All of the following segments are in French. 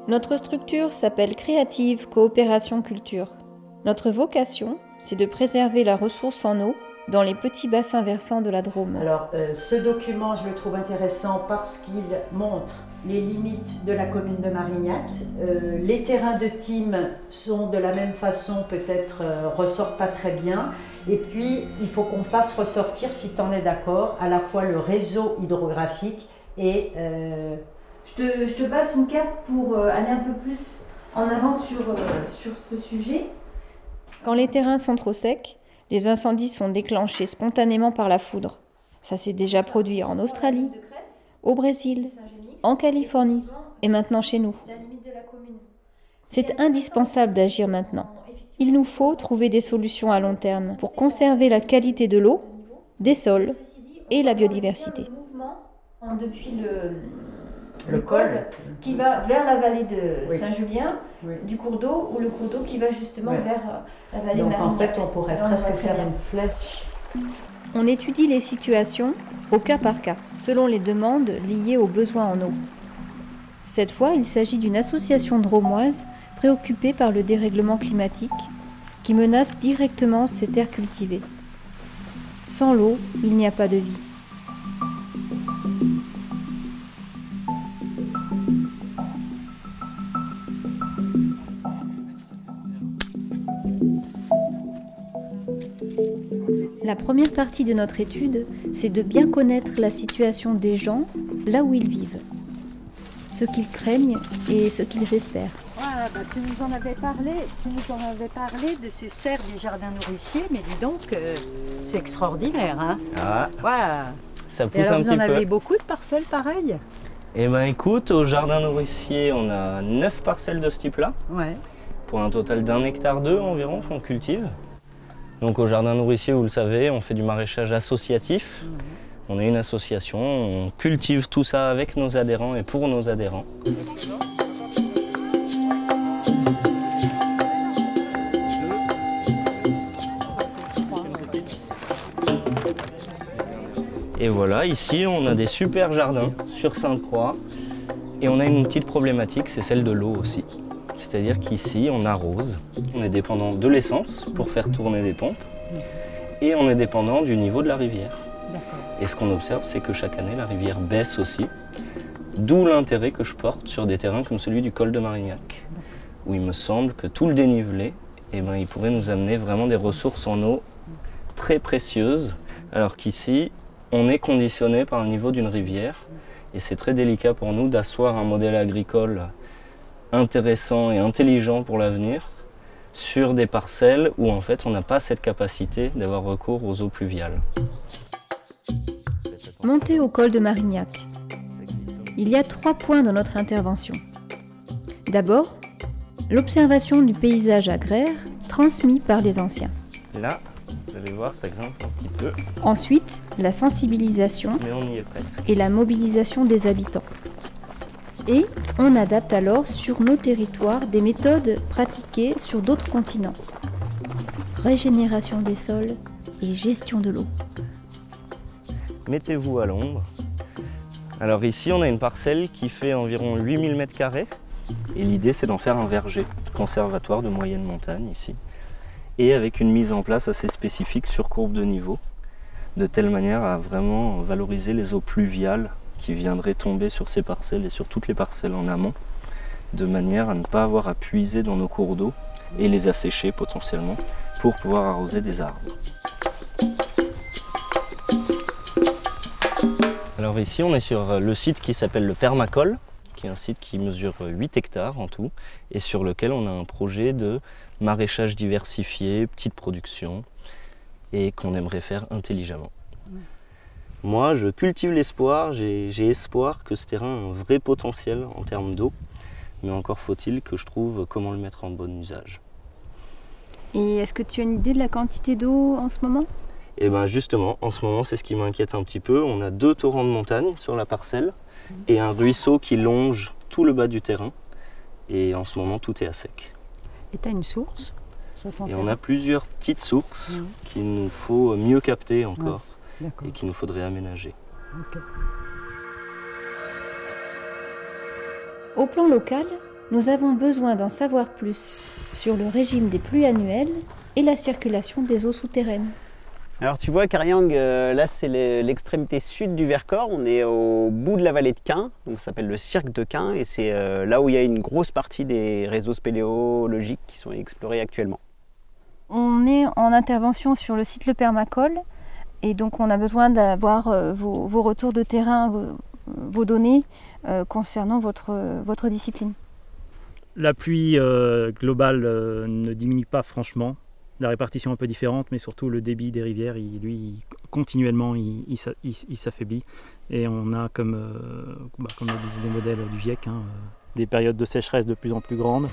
Notre structure s'appelle Créative Coopération Culture. Notre vocation, c'est de préserver la ressource en eau dans les petits bassins versants de la Drôme. Alors, ce document, je le trouve intéressant parce qu'il montre les limites de la commune de Marignac. Les terrains de Thîmes sont de la même façon, peut-être ressortent pas très bien. Et puis, il faut qu'on fasse ressortir, si tu en es d'accord, à la fois le réseau hydrographique et... Je te passe une carte pour aller un peu plus en avant sur ce sujet. Quand les terrains sont trop secs, les incendies sont déclenchés spontanément par la foudre. Ça s'est déjà produit en Australie, au Brésil, en Californie et maintenant chez nous. C'est indispensable d'agir maintenant. Il nous faut trouver des solutions à long terme pour conserver la qualité de l'eau, des sols et la biodiversité. Depuis le col qui va vers la vallée de Saint-Julien, du cours d'eau, ou le cours d'eau qui va justement vers la vallée de Marignac. Donc en fait, on pourrait presque faire une flèche. On étudie les situations au cas par cas, selon les demandes liées aux besoins en eau. Cette fois, il s'agit d'une association drômoise préoccupée par le dérèglement climatique qui menace directement ces terres cultivées. Sans l'eau, il n'y a pas de vie. La première partie de notre étude, c'est de bien connaître la situation des gens là où ils vivent, ce qu'ils craignent et ce qu'ils espèrent. Voilà, tu nous en avais parlé de ces serres des jardins nourriciers, mais dis donc, c'est extraordinaire, hein. Ah, wow. Ça pousse et alors, un petit peu. Vous en avez beaucoup de parcelles pareilles? Eh ben écoute, au jardin nourricier, on a 9 parcelles de ce type-là, pour un total d'1,2 hectare environ qu'on cultive. Donc au jardin nourricier, vous le savez, on fait du maraîchage associatif. On est une association, on cultive tout ça avec nos adhérents et pour nos adhérents. Et voilà, ici on a des super jardins sur Sainte-Croix et on a une petite problématique, c'est celle de l'eau aussi. C'est-à-dire qu'ici, on arrose, on est dépendant de l'essence pour faire tourner des pompes et on est dépendant du niveau de la rivière. Et ce qu'on observe, c'est que chaque année, la rivière baisse aussi, d'où l'intérêt que je porte sur des terrains comme celui du col de Marignac, où il me semble que tout le dénivelé, il pourrait nous amener vraiment des ressources en eau très précieuses, alors qu'ici, on est conditionné par le niveau d'une rivière et c'est très délicat pour nous d'asseoir un modèle agricole intéressant et intelligent pour l'avenir sur des parcelles où en fait on n'a pas cette capacité d'avoir recours aux eaux pluviales. Montée au col de Marignac. Il y a 3 points dans notre intervention. D'abord, l'observation du paysage agraire transmis par les anciens. Là, vous allez voir, ça grimpe un petit peu. Ensuite, la sensibilisation mais on y est presque. Et la mobilisation des habitants. Et on adapte alors sur nos territoires des méthodes pratiquées sur d'autres continents. Régénération des sols et gestion de l'eau. Mettez-vous à l'ombre. Alors ici, on a une parcelle qui fait environ 8000 m². Et l'idée, c'est d'en faire un verger, conservatoire de moyenne montagne ici. Et avec une mise en place assez spécifique sur courbe de niveau, de telle manière à vraiment valoriser les eaux pluviales qui viendraient tomber sur ces parcelles et sur toutes les parcelles en amont, de manière à ne pas avoir à puiser dans nos cours d'eau et les assécher potentiellement pour pouvoir arroser des arbres. Alors ici on est sur le site qui s'appelle le Permacol, qui est un site qui mesure 8 hectares en tout et sur lequel on a un projet de maraîchage diversifié, petite production et qu'on aimerait faire intelligemment. Moi, je cultive l'espoir, j'ai espoir que ce terrain a un vrai potentiel en termes d'eau, mais encore faut-il que je trouve comment le mettre en bon usage. Et est-ce que tu as une idée de la quantité d'eau en ce moment? Et bien justement, en ce moment, c'est ce qui m'inquiète un petit peu. On a 2 torrents de montagne sur la parcelle et un ruisseau qui longe tout le bas du terrain. Et en ce moment, tout est à sec. Et tu as une source? Et on a plusieurs petites sources qu'il nous faut mieux capter encore. Et qu'il nous faudrait aménager. Au plan local, nous avons besoin d'en savoir plus sur le régime des pluies annuelles et la circulation des eaux souterraines. Alors tu vois, Karyang, là c'est l'extrémité sud du Vercors, on est au bout de la vallée de Caen, donc ça s'appelle le cirque de Caen, et c'est là où il y a une grosse partie des réseaux spéléologiques qui sont explorés actuellement. On est en intervention sur le site Le Permacole, et donc on a besoin d'avoir vos retours de terrain, vos données concernant votre discipline. La pluie globale ne diminue pas franchement. La répartition est un peu différente, mais surtout le débit des rivières, continuellement, il s'affaiblit. Et on a, comme le disent les modèles du GIEC, des périodes de sécheresse de plus en plus grandes,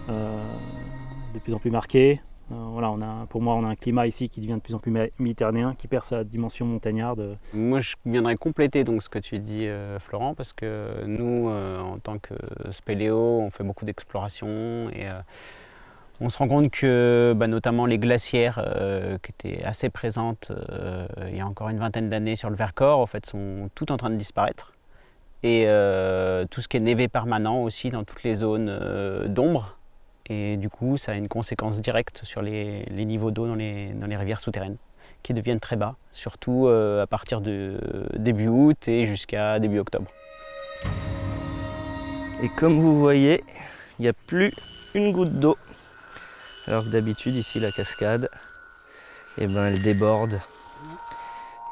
de plus en plus marquées. Voilà, pour moi, on a un climat ici qui devient de plus en plus méditerranéen, qui perd sa dimension montagnarde. Moi, je viendrais compléter donc ce que tu dis, Florent, parce que nous, en tant que spéléo, on fait beaucoup d'exploration et on se rend compte que notamment les glacières qui étaient assez présentes il y a encore une vingtaine d'années sur le Vercors, en fait, sont toutes en train de disparaître. Et tout ce qui est névé permanent aussi dans toutes les zones d'ombre. Et du coup, ça a une conséquence directe sur les niveaux d'eau dans les rivières souterraines, qui deviennent très bas, surtout à partir de début août et jusqu'à début octobre. Et comme vous voyez, il n'y a plus une goutte d'eau. Alors que d'habitude, ici, la cascade, elle déborde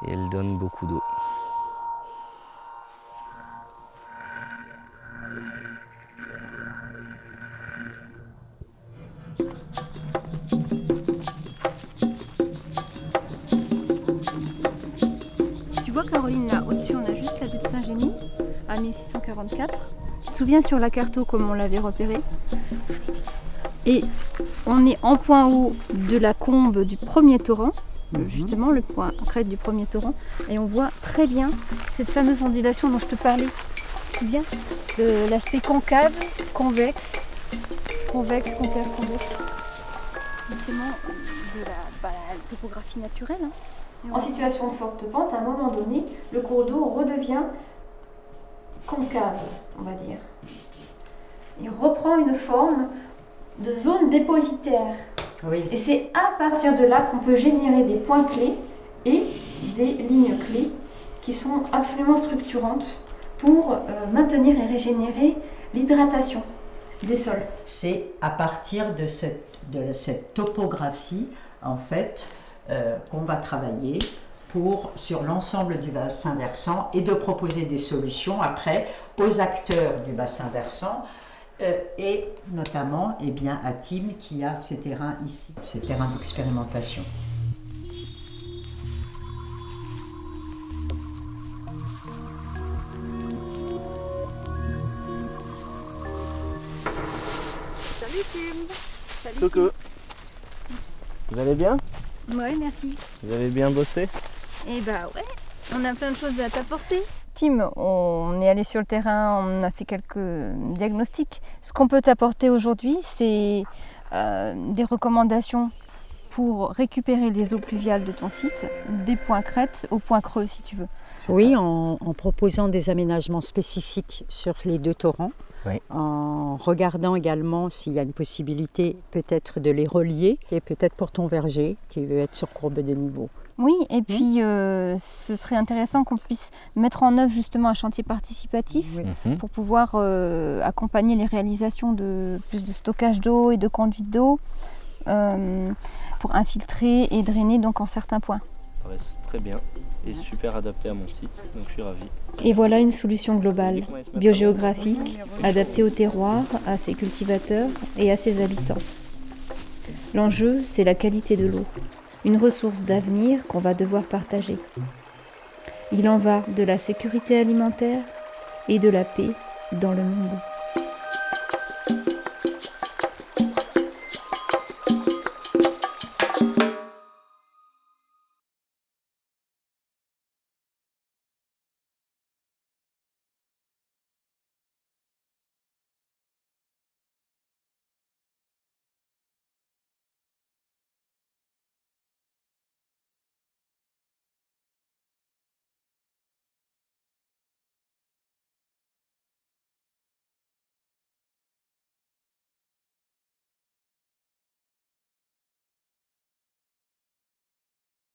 et elle donne beaucoup d'eau. Tu vois, Caroline, là au-dessus, on a juste la baie de Saint-Génie, à 1644. Tu te souviens sur la carte comme on l'avait repéré? Et on est en point haut de la combe du premier torrent, justement le point crête du premier torrent, et on voit très bien cette fameuse ondulation dont je te parlais. Tu te souviens de l'aspect concave, convexe, concave, convexe, justement de la topographie naturelle. En situation de forte pente, à un moment donné, le cours d'eau redevient concave, on va dire. Il reprend une forme de zone dépositaire. Oui. Et c'est à partir de là qu'on peut générer des points clés et des lignes clés qui sont absolument structurantes pour maintenir et régénérer l'hydratation des sols. C'est à partir de cette topographie, en fait, qu'on va travailler sur l'ensemble du bassin versant et de proposer des solutions après aux acteurs du bassin versant et notamment à Tim qui a ces terrains ici, ces terrains d'expérimentation. Salut Tim. Salut Coucou. Vous allez bien? Ouais, merci. Vous avez bien bossé? Eh bah ouais, on a plein de choses à t'apporter. Tim, on est allé sur le terrain, on a fait quelques diagnostics. Ce qu'on peut t'apporter aujourd'hui, c'est des recommandations pour récupérer les eaux pluviales de ton site, des points crêtes aux points creux si tu veux. Oui, en proposant des aménagements spécifiques sur les deux torrents, oui. En regardant également s'il y a une possibilité peut-être de les relier, et peut-être pour ton verger qui veut être sur courbe de niveau. Oui, et puis ce serait intéressant qu'on puisse mettre en œuvre justement un chantier participatif pour pouvoir accompagner les réalisations de plus de stockage d'eau et de conduite d'eau pour infiltrer et drainer donc en certains points. Ouais, c'est très bien et super adapté à mon site, donc je suis ravi. Et voilà une solution globale, biogéographique, adaptée au terroir, à ses cultivateurs et à ses habitants. L'enjeu, c'est la qualité de l'eau, une ressource d'avenir qu'on va devoir partager. Il en va de la sécurité alimentaire et de la paix dans le monde.